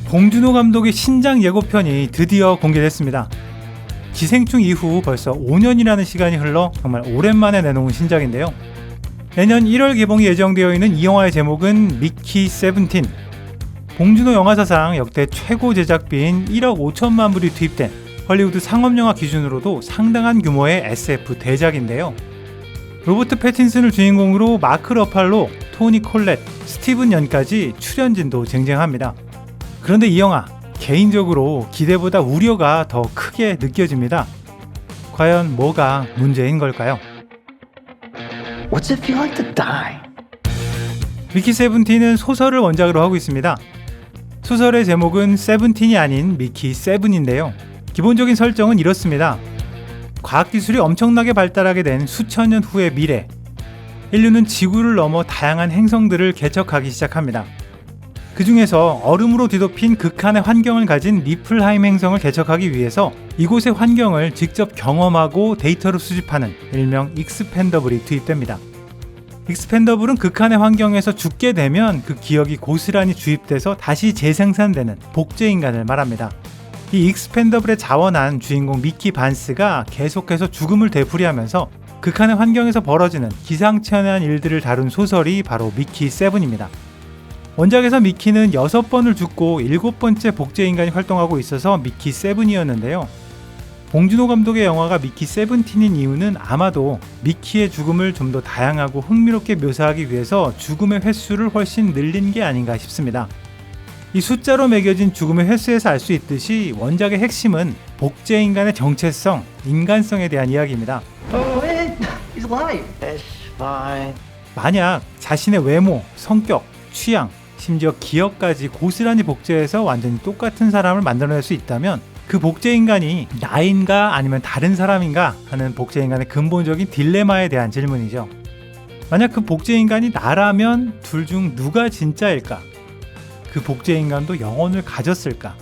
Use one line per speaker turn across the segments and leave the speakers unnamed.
봉준호 감독의 신작 예고편이 드디어 공개됐습니다. 기생충 이후 벌써 5년이라는 시간이 흘러 정말 오랜만에 내놓은 신작인데요. 내년 1월 개봉이 예정되어 있는 이 영화의 제목은 미키 17. 봉준호 영화사상 역대 최고 제작비인 1억 5천만 불이 투입된 헐리우드 상업영화 기준으로도 상당한 규모의 SF 대작인데요. 로버트 패틴슨을 주인공으로 마크 러팔로, 토니 콜렛, 스티븐 연까지 출연진도 쟁쟁합니다. 그런데 이 영화 개인적으로 기대보다 우려가 더 크게 느껴집니다. 과연 뭐가 문제인 걸까요?
What's it feel like to die?
미키 세븐틴은 소설을 원작으로 하고 있습니다. 소설의 제목은 세븐틴이 아닌 미키 세븐인데요. 기본적인 설정은 이렇습니다. 과학기술이 엄청나게 발달하게 된 수천 년 후의 미래, 인류는 지구를 넘어 다양한 행성들을 개척하기 시작합니다. 그 중에서 얼음으로 뒤덮인 극한의 환경을 가진 니플하임 행성을 개척하기 위해서 이곳의 환경을 직접 경험하고 데이터로 수집하는 일명 익스펜더블이 투입됩니다. 익스펜더블은 극한의 환경에서 죽게 되면 그 기억이 고스란히 주입돼서 다시 재생산되는 복제인간을 말합니다. 이 익스펜더블의 자원한 주인공 미키 반스가 계속해서 죽음을 되풀이하면서 극한의 환경에서 벌어지는 기상천외한 일들을 다룬 소설이 바로 미키 세븐입니다. 원작에서 미키는 6번을 죽고 7번째 복제인간이 활동하고 있어서 미키 세븐이었는데요. 봉준호 감독의 영화가 미키 세븐틴인 이유는 아마도 미키의 죽음을 좀 더 다양하고 흥미롭게 묘사하기 위해서 죽음의 횟수를 훨씬 늘린 게 아닌가 싶습니다. 이 숫자로 매겨진 죽음의 횟수에서 알 수 있듯이 원작의 핵심은 복제인간의 정체성, 인간성에 대한 이야기입니다.
He's alive. It's fine.
만약 자신의 외모, 성격, 취향, 심지어 기억까지 고스란히 복제해서 완전히 똑같은 사람을 만들어낼 수 있다면 그 복제인간이 나인가 아니면 다른 사람인가 하는 복제인간의 근본적인 딜레마에 대한 질문이죠. 만약 그 복제인간이 나라면 둘 중 누가 진짜일까? 그 복제인간도 영혼을 가졌을까?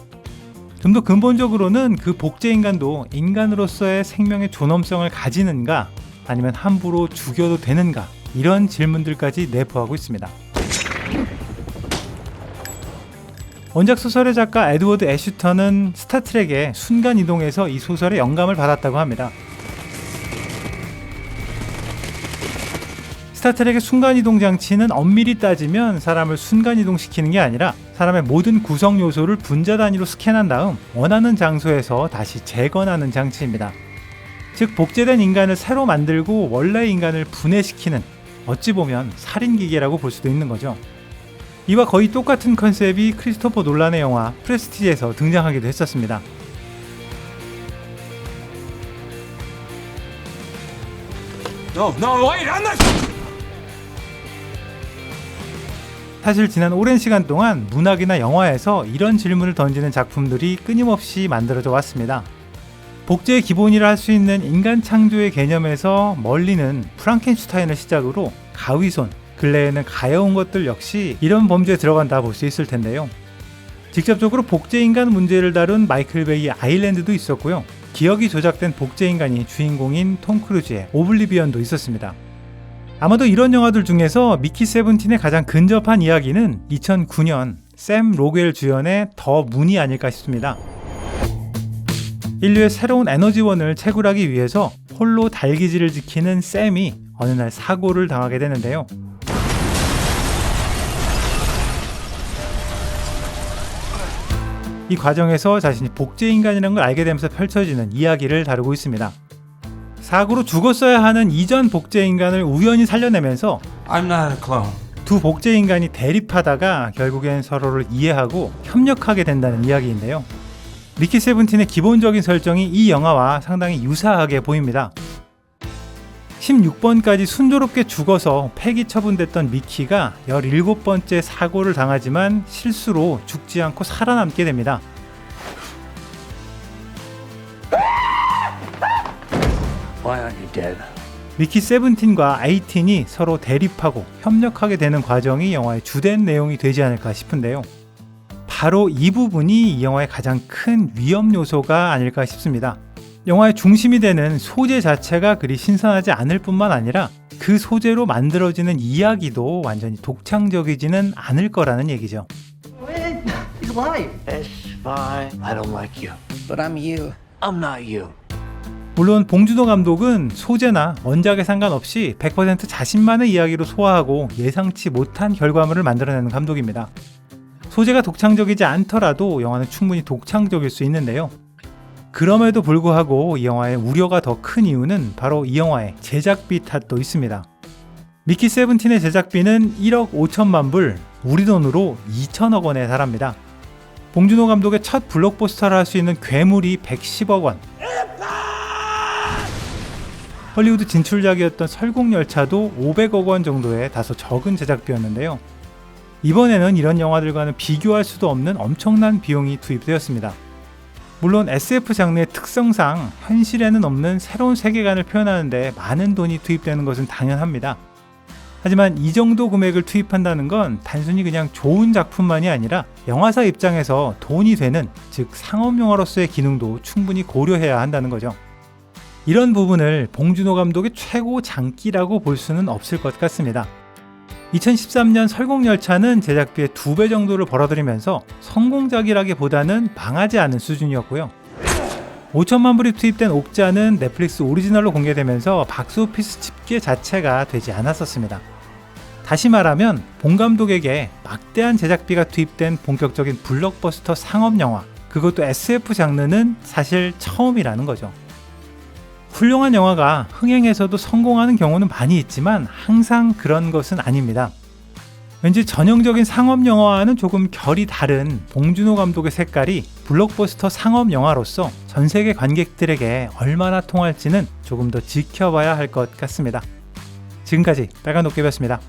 좀 더 근본적으로는 그 복제인간도 인간으로서의 생명의 존엄성을 가지는가 아니면 함부로 죽여도 되는가? 이런 질문들까지 내포하고 있습니다. 원작 소설의 작가 에드워드 애슈턴은 스타트rek의 순간이동에서 이 소설에 영감을 받았다고 합니다. 스타트rek의 순간이동 장치는 엄밀히 따지면 사람을 순간이동시키는 게 아니라 사람의 모든 구성 요소를 분자 단위로 스캔한 다음 원하는 장소에서 다시 재건하는 장치입니다. 즉 복제된 인간을 새로 만들고 원래의 인간을 분해시키는, 어찌 보면 살인기계라고 볼 수도 있는 거죠. 이와 거의 똑같은 컨셉이 크리스토퍼 놀란의 영화 프레스티지에서 등장하기도 했었습니다. 사실 지난 오랜 시간 동안 문학이나 영화에서 이런 질문을 던지는 작품들이 끊임없이 만들어져 왔습니다. 복제의 기본이라 할 수 있는 인간 창조의 개념에서 멀리는 프랑켄슈타인을 시작으로 가위손, 근래에는 가여운 것들 역시 이런 범죄에 들어간다 볼 수 있을 텐데요. 직접적으로 복제인간 문제를 다룬 마이클 베이의 아일랜드도 있었고요. 기억이 조작된 복제인간이 주인공인 톰 크루즈의 오블리비언도 있었습니다. 아마도 이런 영화들 중에서 미키 세븐틴의 가장 근접한 이야기는 2009년 샘 로겔 주연의 더 문이 아닐까 싶습니다. 인류의 새로운 에너지원을 채굴하기 위해서 홀로 달기지를 지키는 샘이 어느 날 사고를 당하게 되는데요. 이 과정에서 자신이 복제인간이라는 걸 알게 되면서 펼쳐지는 이야기를 다루고 있습니다. 사고로 죽었어야 하는 이전 복제인간을 우연히 살려내면서
I'm not a clone.
두 복제인간이 대립하다가 결국엔 서로를 이해하고 협력하게 된다는 이야기인데요. 미키 세븐틴의 기본적인 설정이 이 영화와 상당히 유사하게 보입니다. 16번까지 순조롭게 죽어서 폐기 처분됐던 미키가 17번째 사고를 당하지만 실수로 죽지 않고 살아남게 됩니다.
Why aren't you dead?
미키 세븐틴과 18이 서로 대립하고 협력하게 되는 과정이 영화의 주된 내용이 되지 않을까 싶은데요. 바로 이 부분이 이 영화의 가장 큰 위험 요소가 아닐까 싶습니다. 영화의 중심이 되는 소재 자체가 그리 신선하지 않을 뿐만 아니라 그 소재로 만들어지는 이야기도 완전히 독창적이지는 않을 거라는 얘기죠.
He's life. It's fine. I don't like you. But I'm you. I'm not you.
물론 봉준호 감독은 소재나 원작에 상관없이 100% 자신만의 이야기로 소화하고 예상치 못한 결과물을 만들어내는 감독입니다. 소재가 독창적이지 않더라도 영화는 충분히 독창적일 수 있는데요. 그럼에도 불구하고 이 영화의 우려가 더 큰 이유는 바로 이 영화의 제작비 탓도 있습니다. 미키 세븐틴의 제작비는 1억 5천만 불, 우리 돈으로 2천억 원에 달합니다. 봉준호 감독의 첫 블록버스터를 할 수 있는 괴물이 110억 원. 헐리우드 진출작이었던 설국열차도 500억 원 정도의 다소 적은 제작비였는데요. 이번에는 이런 영화들과는 비교할 수도 없는 엄청난 비용이 투입되었습니다. 물론 SF 장르의 특성상 현실에는 없는 새로운 세계관을 표현하는데 많은 돈이 투입되는 것은 당연합니다. 하지만 이 정도 금액을 투입한다는 건 단순히 그냥 좋은 작품만이 아니라 영화사 입장에서 돈이 되는, 즉 상업영화로서의 기능도 충분히 고려해야 한다는 거죠. 이런 부분을 봉준호 감독의 최고 장기라고 볼 수는 없을 것 같습니다. 2013년 설국열차는 제작비의 2배 정도를 벌어들이면서 성공작이라기보다는 망하지 않은 수준이었고요. 5천만 불이 투입된 옥자는 넷플릭스 오리지널로 공개되면서 박스오피스 집계 자체가 되지 않았었습니다. 다시 말하면 봉 감독에게 막대한 제작비가 투입된 본격적인 블록버스터 상업영화, 그것도 SF 장르는 사실 처음이라는 거죠. 훌륭한 영화가 흥행에서도 성공하는 경우는 많이 있지만 항상 그런 것은 아닙니다. 왠지 전형적인 상업영화와는 조금 결이 다른 봉준호 감독의 색깔이 블록버스터 상업영화로서 전세계 관객들에게 얼마나 통할지는 조금 더 지켜봐야 할 것 같습니다. 지금까지 빨간 도깨비였습니다.